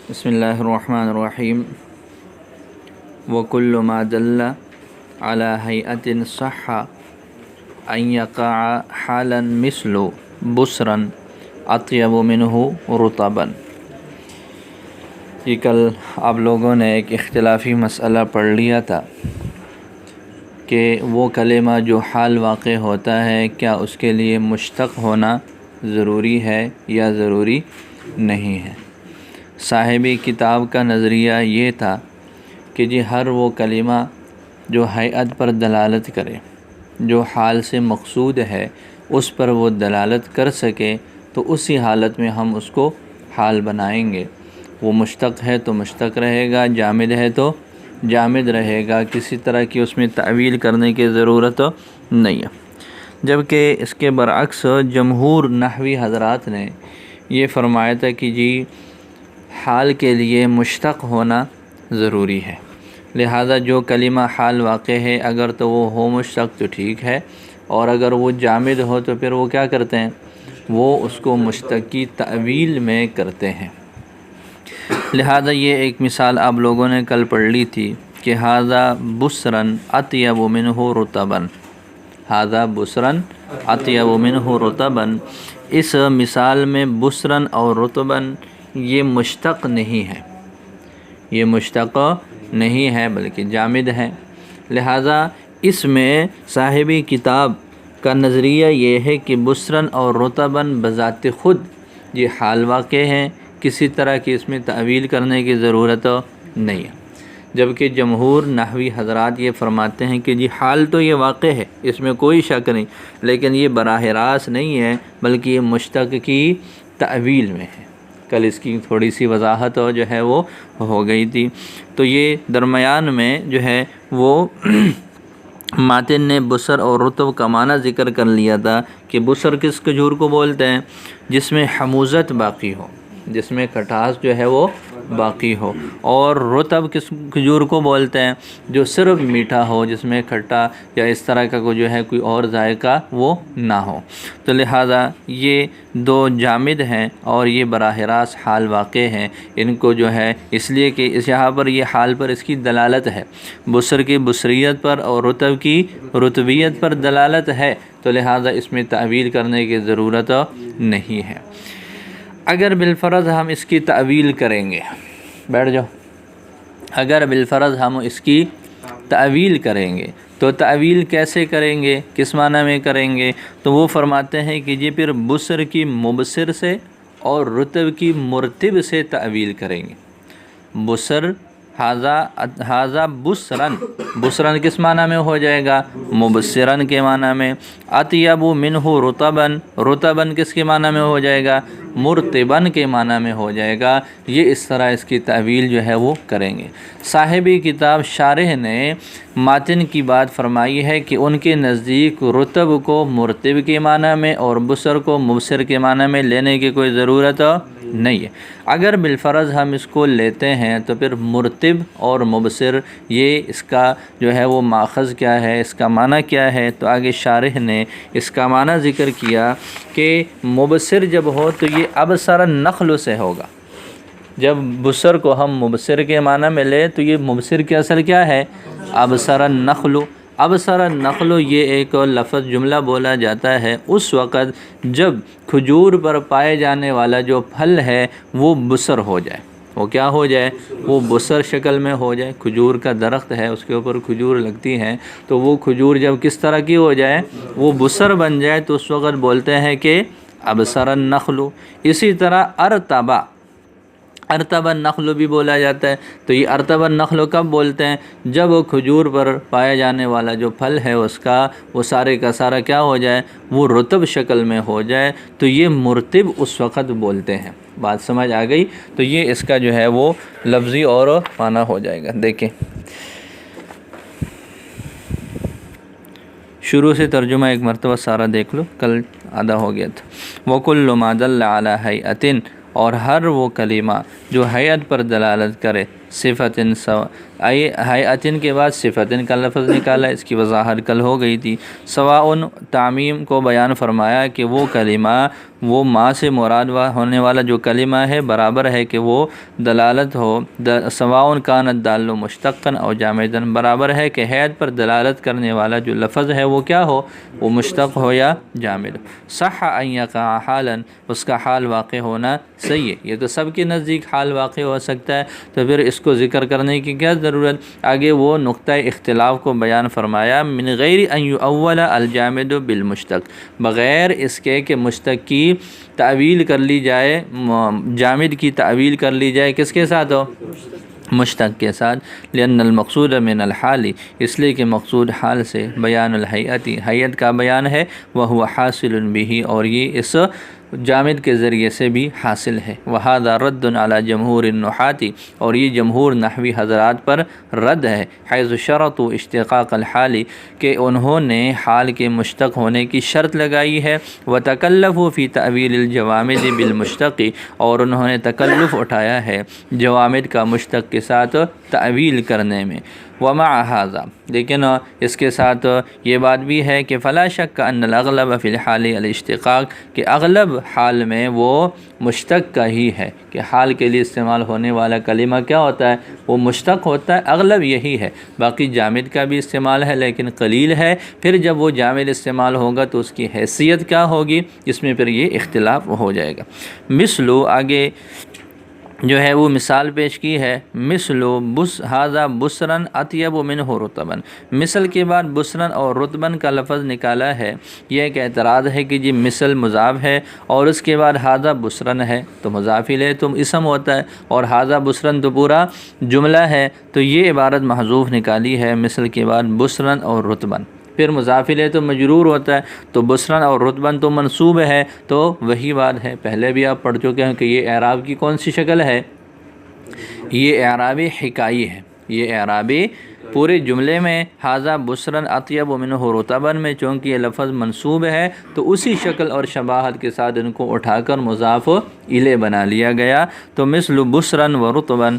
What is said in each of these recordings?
بسم اللہ الرحمن الرحیم وکل ما دل علی ہیئۃ صح ان یقع حالا مثل بسرا اطیب منہ رطبا۔ یہ کل آپ لوگوں نے ایک اختلافی مسئلہ پڑھ لیا تھا کہ وہ کلمہ جو حال واقع ہوتا ہے کیا اس کے لیے مشتق ہونا ضروری ہے یا ضروری نہیں ہے۔ صاحب کتاب کا نظریہ یہ تھا کہ جی ہر وہ کلمہ جو ہیئت پر دلالت کرے، جو حال سے مقصود ہے اس پر وہ دلالت کر سکے تو اسی حالت میں ہم اس کو حال بنائیں گے۔ وہ مشتق ہے تو مشتق رہے گا، جامد ہے تو جامد رہے گا، کسی طرح کی اس میں تعویل کرنے کی ضرورت نہیں ہے۔ جبکہ اس کے برعکس جمہور نحوی حضرات نے یہ فرمایا تھا کہ جی حال کے لیے مشتق ہونا ضروری ہے، لہذا جو کلمہ حال واقع ہے اگر تو وہ ہو مشتق تو ٹھیک ہے، اور اگر وہ جامد ہو تو پھر وہ کیا کرتے ہیں، وہ اس کو مشتق کی تعویل میں کرتے ہیں۔ لہذا یہ ایک مثال آپ لوگوں نے کل پڑھ لی تھی کہ ھذا بسرا اطیب منہ رطبا، ھذا بسرا اطیب منہ رطبا۔ اس مثال میں بسرا اور رطبا یہ مشتق نہیں ہے، یہ مشتق نہیں ہے بلکہ جامد ہے۔ لہذا اس میں صاحبی کتاب کا نظریہ یہ ہے کہ بسرا اور رطبا بذات خود یہ حال واقع ہیں، کسی طرح کی اس میں تعویل کرنے کی ضرورت نہیں ہے۔ جبکہ جمہور نحوی حضرات یہ فرماتے ہیں کہ جی حال تو یہ واقع ہے، اس میں کوئی شک نہیں، لیکن یہ براہ راست نہیں ہے بلکہ یہ مشتق کی تعویل میں ہے۔ کل اس کی تھوڑی سی وضاحت جو ہے وہ ہو گئی تھی۔ تو یہ درمیان میں جو ہے وہ ماتن نے بسر اور رطب کا معنی ذکر کر لیا تھا کہ بسر کس کھجور کو بولتے ہیں، جس میں حموضت باقی ہو، جس میں کھٹاس جو ہے وہ باقی ہو، اور رطب کس کھجور کو بولتے ہیں، جو صرف میٹھا ہو، جس میں کھٹا یا اس طرح کا جو ہے کوئی اور ذائقہ وہ نہ ہو۔ تو لہٰذا یہ دو جامد ہیں اور یہ براہ راست حال واقع ہیں۔ ان کو جو ہے اس لیے کہ اس یہاں پر یہ حال پر اس کی دلالت ہے، بسر کی بسریت پر اور رطب کی رطبیت پر دلالت ہے، تو لہٰذا اس میں تعویل کرنے کی ضرورت نہیں ہے۔ اگر بالفرض ہم اس کی تعویل کریں گے، بیٹھ جاؤ، اگر بالفرض ہم اس کی تعویل کریں گے تو تعویل کیسے کریں گے، کس معنی میں کریں گے؟ تو وہ فرماتے ہیں کہ جی پھر بسر کی مبصر سے اور رطب کی مرتب سے تعویل کریں گے۔ بسر ھذا بسرن، بسرن کس معنی میں ہو جائے گا، مبصرن کے معنی میں۔ اطیب منہ رطبا، رطبا کس کے معنی میں ہو جائے گا، مرتبن کے معنی میں ہو جائے گا۔ یہ اس طرح اس کی تعویل جو ہے وہ کریں گے۔ صاحبی کتاب شارح نے ماتن کی بات فرمائی ہے کہ ان کے نزدیک رطب کو مرتب کے معنی میں اور بسر کو مبصر کے معنی میں لینے کی کوئی ضرورت نہیں ہے۔ اگر بالفرض ہم اس کو لیتے ہیں تو پھر مرتب اور مبصر یہ اس کا جو ہے وہ ماخذ کیا ہے، اس کا معنی کیا ہے؟ تو آگے شارح نے اس کا معنی ذکر کیا کہ مبصر جب ہو تو یہ ابصر النخل سے ہوگا۔ جب بسر کو ہم مبصر کے معنی میں لے تو یہ مبصر کی اصل کیا ہے، ابصر النخل۔ ابصر النخل یہ ایک لفظ جملہ بولا جاتا ہے اس وقت جب کھجور پر پائے جانے والا جو پھل ہے وہ بسر ہو جائے، وہ کیا ہو جائے، وہ بسر شکل میں ہو جائے۔ کھجور کا درخت ہے، اس کے اوپر کھجور لگتی ہیں، تو وہ کھجور جب کس طرح کی ہو جائے، وہ بسر بن جائے تو اس وقت بولتے ہیں کہ ابصر النخل۔ اسی طرح ارتبا، ارتب النخل بھی بولا جاتا ہے، تو یہ ارتب النخل کب بولتے ہیں، جب کھجور پر پایا جانے والا جو پھل ہے اس کا وہ سارے کا سارا کیا ہو جائے، وہ رطب شکل میں ہو جائے، تو یہ مرتب اس وقت بولتے ہیں۔ بات سمجھ آ گئی؟ تو یہ اس کا جو ہے وہ لفظی اور معنی ہو جائے گا۔ دیکھیں شروع سے ترجمہ ایک مرتبہ سارا دیکھ لو، کل آدھا ہو گیا تھا۔ وَكُلُّ مَا دَلَّ عَلَى هَيْئَةٍ، اور ہر وہ کلمہ جو ہیئت پر دلالت کرے، صفتن حیاتن کے بعد صفتن کا لفظ نکالا، اس کی وضاحت کل ہو گئی تھی۔ سواء تعمیم کو بیان فرمایا کہ وہ کلمہ وہ ماں سے مراد ہونے والا جو کلمہ ہے برابر ہے کہ وہ دلالت ہو، سواء کانت دال مشتقن او جامدن، برابر ہے کہ حید پر دلالت کرنے والا جو لفظ ہے وہ کیا ہو، وہ مشتق ہو یا جامد۔ صح ان یقع حالا، اس کا حال واقع ہونا صحیح ہے، یہ تو سب کے نزدیک حال واقع ہو سکتا ہے، تو پھر اس کو ذکر کرنے کی کیا ضرورت۔ آگے وہ نقطہ اختلاف کو بیان فرمایا، من غیر ان یؤول الجامد بالمشتق، بغیر اس کے کہ مشتق کی تعویل کر لی جائے، جامد کی تعویل کر لی جائے کس کے ساتھ ہو، مشتق کے ساتھ۔ لأن المقصود من الحال، اس لیے کہ مقصود حال سے بیان الحیاتی، حیت کا بیان ہے، وہو حاصل به، اور یہ اس جامد کے ذریعے سے بھی حاصل ہے۔ وہذا رد علی جمہور النحاة، اور یہ جمہور نحوی حضرات پر رد ہے، حیث شرطوا اشتقاق الحال، کہ انہوں نے حال کے مشتق ہونے کی شرط لگائی ہے، وتکلفوا فی تأویل الجوامد بالمشتق، اور انہوں نے تکلف اٹھایا ہے جوامد کا مشتق کے ساتھ تعویل کرنے میں۔ ومع ھذا، لیکن اس کے ساتھ یہ بات بھی ہے کہ فلا شک ان الاغلب فی الحال الاشتقاق، کہ اغلب حال میں وہ مشتق کا ہی ہے، کہ حال کے لیے استعمال ہونے والا کلمہ کیا ہوتا ہے، وہ مشتق ہوتا ہے، اغلب یہی ہے۔ باقی جامد کا بھی استعمال ہے لیکن قلیل ہے، پھر جب وہ جامد استعمال ہوگا تو اس کی حیثیت کیا ہوگی، اس میں پھر یہ اختلاف ہو جائے گا۔ مثلو، آگے جو ہے وہ مثال پیش کی ہے، مثلو ھذا بسرن اطیب منہ رطبن، مثل کے بعد بسرن اور رطبن کا لفظ نکالا ہے۔ یہ ایک اعتراض ہے کہ جی مثل مضاف ہے اور اس کے بعد ھذا بسرن ہے، تو مضاف الیہ تو اسم ہوتا ہے، اور ھذا بسرن تو پورا جملہ ہے، تو یہ عبارت محذوف نکالی ہے، مثل کے بعد بسرن اور رطبن، پھر مضاف الیہ تو مجرور ہوتا ہے، تو بسرن اور رطبن تو منصوب ہے، تو وہی بات ہے، پہلے بھی آپ پڑھ چکے ہیں کہ یہ اعراب کی کون سی شکل ہے، یہ اعراب حکائی ہے، یہ اعراب پورے جملے میں ھذا بسرن اطیب منہ رطبن میں چونکہ یہ لفظ منصوب ہے تو اسی شکل اور شباہت کے ساتھ ان کو اٹھا کر مضاف الیہ بنا لیا گیا۔ تو مثل بسرن و رطبن،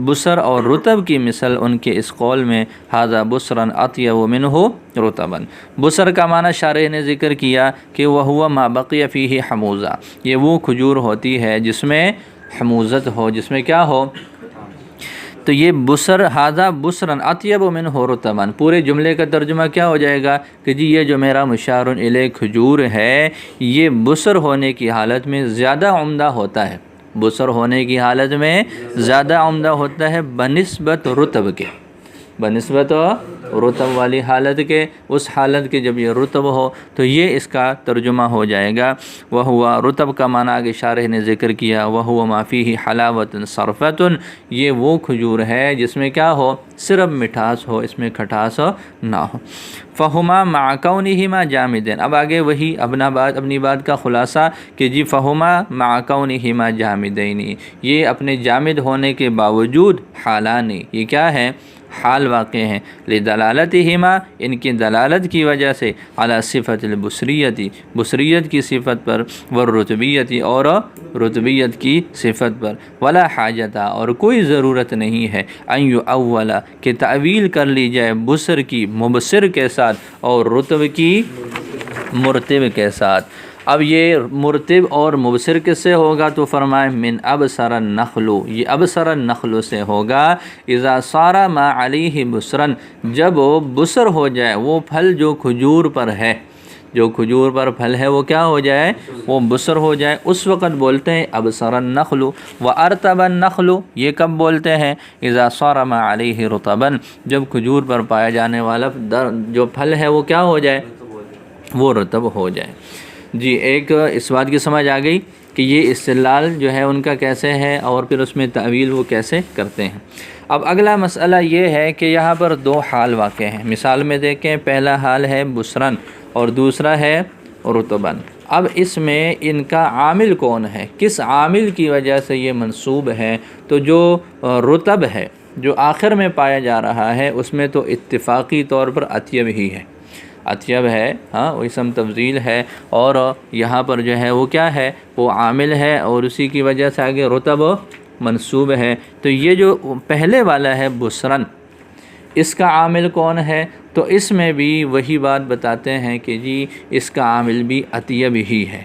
بسر اور رطب کی مثل ان کے اس قول میں ھذا بسرن اطیب منہ رطبن۔ بسر کا معنی شارح نے ذکر کیا کہ وہو ما بقی فیہ حموزہ، یہ وہ کھجور ہوتی ہے جس میں حموزت ہو، جس میں کیا ہو، تو یہ بسر ھذا بسرن اطیب منہ رطبن، پورے جملے کا ترجمہ کیا ہو جائے گا کہ جی یہ جو میرا مشار الیہ کھجور ہے یہ بسر ہونے کی حالت میں زیادہ عمدہ ہوتا ہے، بسر ہونے کی حالت میں زیادہ عمدہ ہوتا ہے بنسبت رطب کے، بنسبت رطب والی حالت کے، اس حالت کے جب یہ رطب ہو تو یہ اس کا ترجمہ ہو جائے گا۔ وہوا، رطب کا معنی آگے شارح نے ذکر کیا، وہوا ما فیہ حلاوت صرفۃ، یہ وہ کھجور ہے جس میں کیا ہو، صرف مٹھاس ہو، اس میں کھٹاس نہ ہو۔ فہما مع کونہما جامدین، اب آگے وہی اپنی بات کا خلاصہ کہ جی فہما مع کونہما جامدین، یہ اپنے جامد ہونے کے باوجود حالانی، یہ کیا ہے، حال واقع ہیں، لدلالتہما، ان کی دلالت کی وجہ سے، علی صفت البصریتی، بصریت کی صفت پر، والرتبیتی، اور رتبیت کی صفت پر، ولا حاجتہ، اور کوئی ضرورت نہیں ہے، ان یؤول، کہ تعویل کر لی جائے بصر کی مبصر کے ساتھ اور رتب کی مرتب کے ساتھ۔ اب یہ مرتب اور مبصر کس سے ہوگا، تو فرمائے من ابصر النخل، یہ ابصر النخل سے ہوگا، اذا صار ما علیہ بصرن، جب بصر ہو جائے وہ پھل جو کھجور پر ہے، جو کھجور پر پھل ہے وہ کیا ہو جائے، وہ بصر ہو جائے، اس وقت بولتے ہیں ابصر النخل۔ وارتب النخل، یہ کب بولتے ہیں، اذا صار ما علیہ رطبا، جب کھجور پر پایا جانے والا جو پھل ہے وہ کیا ہو جائے، وہ رطب ہو جائے۔ جی، ایک اس بات کی سمجھ آ گئی کہ یہ استدلال جو ہے ان کا کیسے ہے اور پھر اس میں تعویل وہ کیسے کرتے ہیں۔ اب اگلا مسئلہ یہ ہے کہ یہاں پر دو حال واقع ہیں، مثال میں دیکھیں، پہلا حال ہے بسرن اور دوسرا ہے رطبن۔ اب اس میں ان کا عامل کون ہے، کس عامل کی وجہ سے یہ منصوب ہے، تو جو رطب ہے جو آخر میں پایا جا رہا ہے اس میں تو اتفاقی طور پر اطیب ہی ہے، اطیب ہے، ہاں وہ اسم تفضیل ہے، اور یہاں پر جو ہے وہ کیا ہے، وہ عامل ہے، اور اسی کی وجہ سے آگے رطب منصوب ہے۔ تو یہ جو پہلے والا ہے بسرن، اس کا عامل کون ہے؟ تو اس میں بھی وہی بات بتاتے ہیں کہ جی اس کا عامل بھی اطیب ہی ہے،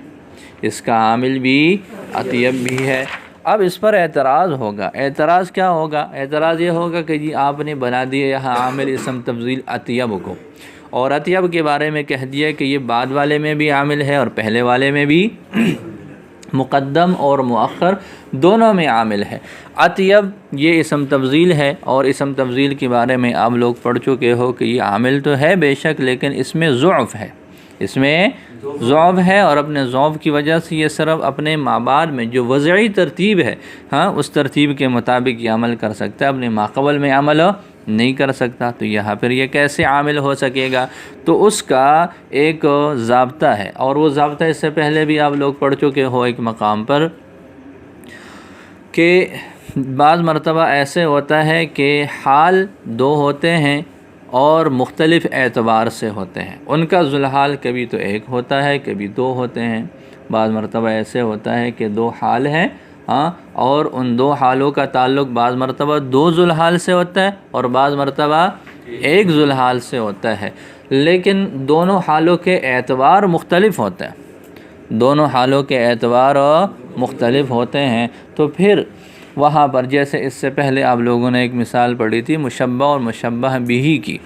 اس کا عامل بھی اطیب بھی ہے۔ اب اس پر اعتراض ہوگا، اعتراض کیا ہوگا؟ اعتراض یہ ہوگا کہ جی آپ نے بنا دیا یہاں عامل اسم تفضیل اطیب کو، اور اطیب کے بارے میں کہہ دیا کہ یہ بعد والے میں بھی عامل ہے اور پہلے والے میں بھی مقدم اور مؤخر دونوں میں عامل ہے۔ اطیب یہ اسم تفضیل ہے، اور اسم تفضیل کے بارے میں آپ لوگ پڑھ چکے ہو کہ یہ عامل تو ہے بے شک، لیکن اس میں ضعف ہے، اس میں ضعف ہے، اور اپنے ضعف کی وجہ سے یہ صرف اپنے مابعد میں جو وضعی ترتیب ہے اس ترتیب کے مطابق یہ عمل کر سکتا ہے، اپنے ماقبل میں عمل نہیں کر سکتا۔ تو یہاں پر یہ کیسے عامل ہو سکے گا؟ تو اس کا ایک ضابطہ ہے، اور وہ ضابطہ اس سے پہلے بھی آپ لوگ پڑھ چکے ہو ایک مقام پر، کہ بعض مرتبہ ایسے ہوتا ہے کہ حال دو ہوتے ہیں اور مختلف اعتبار سے ہوتے ہیں، ان کا ذوالحال کبھی تو ایک ہوتا ہے کبھی دو ہوتے ہیں۔ بعض مرتبہ ایسے ہوتا ہے کہ دو حال ہیں اور ان دو حالوں کا تعلق بعض مرتبہ دو ذوالحال سے ہوتا ہے اور بعض مرتبہ ایک ذوالحال سے ہوتا ہے، لیکن دونوں حالوں کے اعتبار مختلف ہوتے ہیں، دونوں حالوں کے اعتبار مختلف ہوتے ہیں۔ تو پھر وہاں پر جیسے اس سے پہلے آپ لوگوں نے ایک مثال پڑھی تھی مشبہ اور مشبہ بہ کی،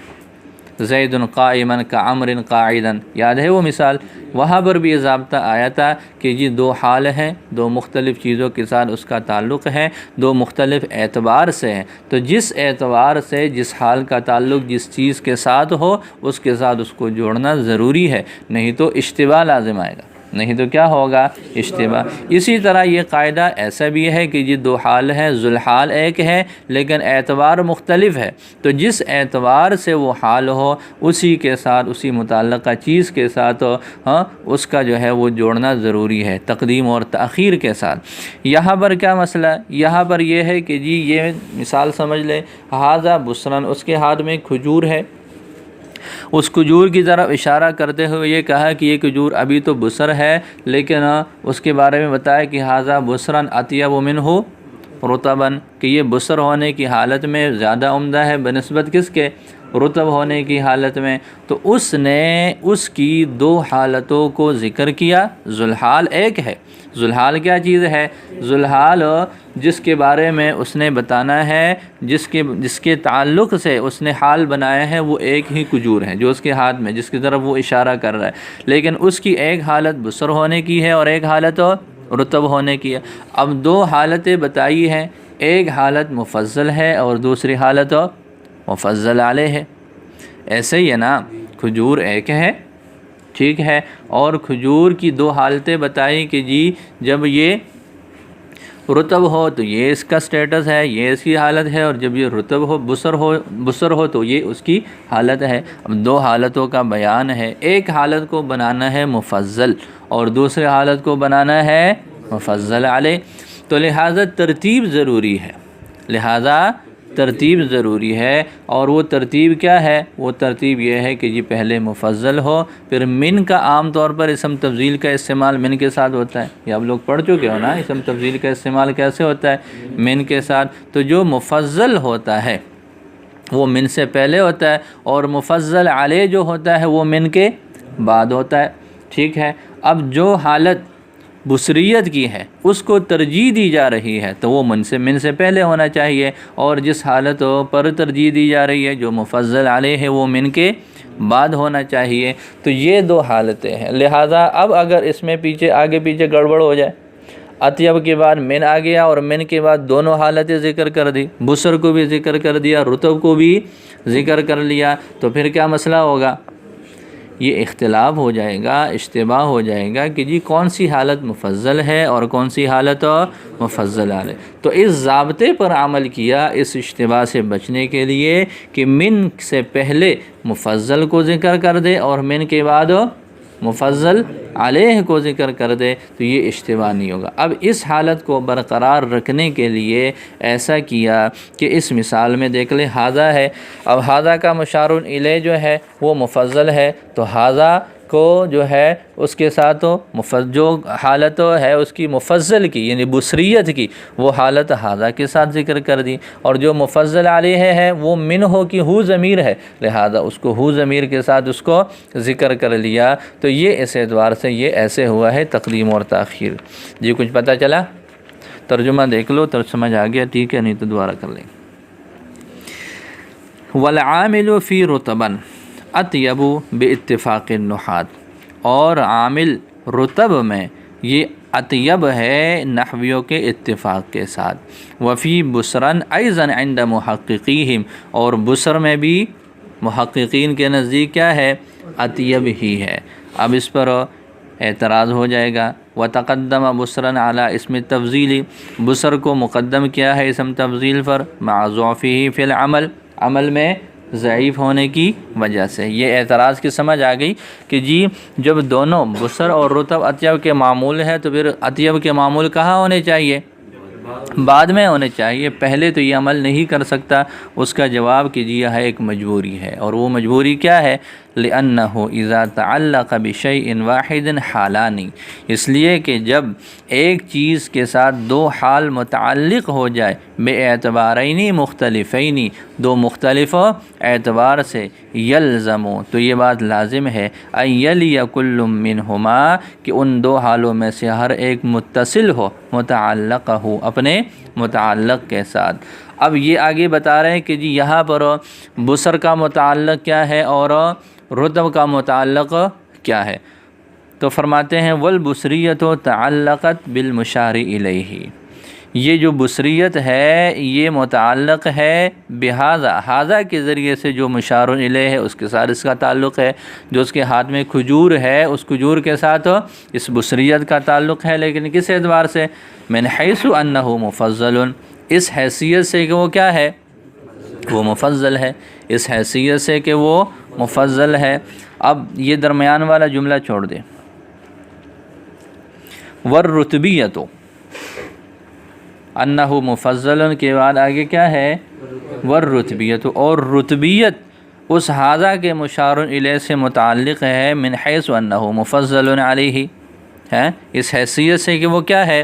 زید قائما کعمر قاعدا، یاد ہے وہ مثال؟ وہاں پر بھی یہ ضابطہ آیا تھا کہ جی دو حال ہیں، دو مختلف چیزوں کے ساتھ اس کا تعلق ہے، دو مختلف اعتبار سے ہیں، تو جس اعتبار سے جس حال کا تعلق جس چیز کے ساتھ ہو اس کے ساتھ اس کو جوڑنا ضروری ہے، نہیں تو اشتباہ لازم آئے گا، نہیں تو کیا ہوگا؟ اشتباہ۔ اسی طرح یہ قاعدہ ایسا بھی ہے کہ جی دو حال ہیں، ذوالحال ایک ہے لیکن اعتبار مختلف ہے، تو جس اعتبار سے وہ حال ہو اسی کے ساتھ اسی متعلقہ چیز کے ساتھ اس کا جو ہے وہ جوڑنا ضروری ہے، تقدیم اور تاخیر کے ساتھ۔ یہاں پر کیا مسئلہ؟ یہاں پر یہ ہے کہ جی یہ مثال سمجھ لیں، ھذا بسرن، اس کے ہاتھ میں کھجور ہے، اس کھجور کی طرف اشارہ کرتے ہوئے یہ کہا کہ یہ کھجور ابھی تو بسر ہے، لیکن اس کے بارے میں بتایا کہ ھذا بسرن اطیب منہ رطبا، کہ یہ بسر ہونے کی حالت میں زیادہ عمدہ ہے بنسبت کس کے؟ رطب ہونے کی حالت میں۔ تو اس نے اس کی دو حالتوں کو ذکر کیا، ذوالحال ایک ہے۔ ذوالحال کیا چیز ہے؟ ذوالحال جس کے بارے میں اس نے بتانا ہے، جس کے تعلق سے اس نے حال بنایا ہے، وہ ایک ہی کھجور ہے جو اس کے ہاتھ میں، جس کی طرف وہ اشارہ کر رہا ہے، لیکن اس کی ایک حالت بسر ہونے کی ہے اور ایک حالت رطب ہونے کی ہے۔ اب دو حالتیں بتائی ہیں، ایک حالت مفضل ہے اور دوسری حالت مفضل علیہ ہے۔ ایسے ہی ہے نا، کھجور ایک ہے، ٹھیک ہے، اور کھجور کی دو حالتیں بتائی کہ جی جب یہ رطب ہو تو یہ اس کا سٹیٹس ہے، یہ اس کی حالت ہے، اور جب یہ رطب ہو بسر ہو تو یہ اس کی حالت ہے۔ اب دو حالتوں کا بیان ہے، ایک حالت کو بنانا ہے مفضل اور دوسرے حالت کو بنانا ہے مفضل علیہ، تو لہٰذا ترتیب ضروری ہے، لہٰذا ترتیب ضروری ہے۔ اور وہ ترتیب کیا ہے؟ وہ ترتیب یہ ہے کہ جی پہلے مفضل ہو، پھر من کا عام طور پر اسم تفضیل کا استعمال من کے ساتھ ہوتا ہے، یہ آپ لوگ پڑھ چکے ہو نا، اسم تفضیل کا استعمال کیسے ہوتا ہے؟ من کے ساتھ۔ تو جو مفضل ہوتا ہے وہ من سے پہلے ہوتا ہے، اور مفضل علیہ جو ہوتا ہے وہ من کے بعد ہوتا ہے، ٹھیک ہے۔ اب جو حالت بصریت کی ہے اس کو ترجیح دی جا رہی ہے تو وہ من سے پہلے ہونا چاہیے، اور جس حالت پر ترجیح دی جا رہی ہے جو مفضل علیہ ہے وہ من کے بعد ہونا چاہیے۔ تو یہ دو حالتیں ہیں، لہٰذا اب اگر اس میں آگے پیچھے گڑبڑ ہو جائے، اطیب کے بعد من آ گیا اور من کے بعد دونوں حالتیں ذکر کر دی، بسر کو بھی ذکر کر دیا، رطب کو بھی ذکر کر لیا، تو پھر کیا مسئلہ ہوگا؟ یہ اختلاف ہو جائے گا، اشتباہ ہو جائے گا کہ جی کون سی حالت مفضل ہے اور کون سی حالت مفضل علیہ۔ تو اس ضابطے پر عمل کیا اس اشتباہ سے بچنے کے لیے کہ من سے پہلے مفضل کو ذکر کر دے اور من کے بعد مفضل علیہ کو ذکر کر دے، تو یہ اشتباہ نہیں ہوگا۔ اب اس حالت کو برقرار رکھنے کے لیے ایسا کیا کہ اس مثال میں دیکھ لیں ھذا ہے، اب ھذا کا مشار الیہ جو ہے وہ مفضل ہے، تو ھذا کو جو ہے اس کے ساتھ جو حالت ہے اس کی مفضل کی یعنی بصریت کی وہ حالت ہاذا کے ساتھ ذکر کر دی، اور جو مفضل علیہ ہے وہ منہ کی ہو ضمیر ہے، لہذا اس کو ہو ضمیر کے ساتھ اس کو ذکر کر لیا۔ تو یہ اس اعتبار سے یہ ایسے ہوا ہے تقدیم اور تاخیر۔ جی کچھ پتہ چلا؟ ترجمہ دیکھ لو، سمجھ آ گیا ٹھیک ہے، نہیں تو دوبارہ کر لیں۔ والعامل فی رتبن اطیب باتفاق النحات، اور عامل رتب میں یہ اطیب ہے نحویوں کے اتفاق کے ساتھ۔ وفی بسرن ایضا عند محققیہم، اور بسر میں بھی محققین کے نزدیک کیا ہے؟ اطیب ہی ہے۔ اب اس پر اعتراض ہو جائے گا۔ وتقدم بسرن علی اسم تفضیلی، بسر کو مقدم کیا ہے اسم تفضیل پر، مع ضعفہ فی العمل، عمل میں ضعیف ہونے کی وجہ سے۔ یہ اعتراض کی سمجھ آ گئی کہ جی جب دونوں بسر اور رتب اطیب کے معمول ہے تو پھر اطیب کے معمول کہاں ہونے چاہیے؟ بعد میں ہونے چاہیے، پہلے تو یہ عمل نہیں کر سکتا۔ اس کا جواب کہ جی یہ ایک مجبوری ہے، اور وہ مجبوری کیا ہے؟ لِأَنَّهُ إِذَا تَعَلَّقَ بِشَيْءٍ وَاحِدٍ حَالَانِ، اس لیے کہ جب ایک چیز کے ساتھ دو حال متعلق ہو جائے، بِاعْتِبَارَيْنِ مُخْتَلِفَيْنِ، دو مختلف اعتبار سے، یلزم، تو یہ بات لازم ہے، أَن يَلِيَ كُلٌّ مِّنْهُمَا، کہ ان دو حالوں میں سے ہر ایک متصل ہو، متعلق ہو، اپنے متعلق کے ساتھ۔ اب یہ آگے بتا رہے ہیں کہ جی یہاں پر بسر کا متعلق کیا ہے اور رتب کا متعلق کیا ہے، تو فرماتے ہیں والبصریۃ تعلقت بالمشار الیہ، یہ جو بصریت ہے یہ متعلق ہے بہذا، ہذا کے ذریعے سے جو مشار الیہ ہے اس کے ساتھ اس کا تعلق ہے۔ جو اس کے ہاتھ میں کھجور ہے اس کھجور کے ساتھ اس بصریت کا تعلق ہے، لیکن کس اعتبار سے؟ من حیث انہ مفضل، اس حیثیت سے کہ وہ کیا ہے؟ وہ مفضل ہے، اس حیثیت سے کہ وہ مفضل ہے۔ اب یہ درمیان والا جملہ چھوڑ دیں، والرتبیۃ انہ مفضل کے بعد آگے کیا ہے؟ والرتبیۃ، اور رتبیت اس ہذا کے مشار الیہ سے متعلق ہے، من حیث انہ مفضل علیہ، ہے اس حیثیت سے کہ وہ کیا ہے؟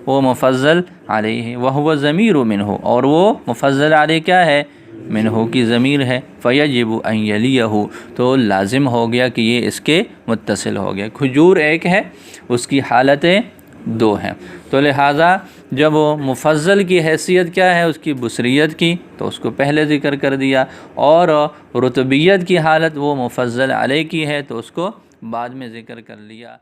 وہ مفضل علیہ، وہو ضمیر منہ، اور وہ مفضل علیہ کیا ہے؟ منہ کی ضمیر ہے۔ فیجب ان یلیہ، تو لازم ہو گیا کہ یہ اس کے متصل ہو گیا۔ کھجور ایک ہے، اس کی حالتیں دو ہیں، تو لہٰذا جب وہ مفضل کی حیثیت کیا ہے؟ اس کی بصریت کی، تو اس کو پہلے ذکر کر دیا، اور رتبیت کی حالت وہ مفضل علیہ کی ہے تو اس کو بعد میں ذکر کر لیا۔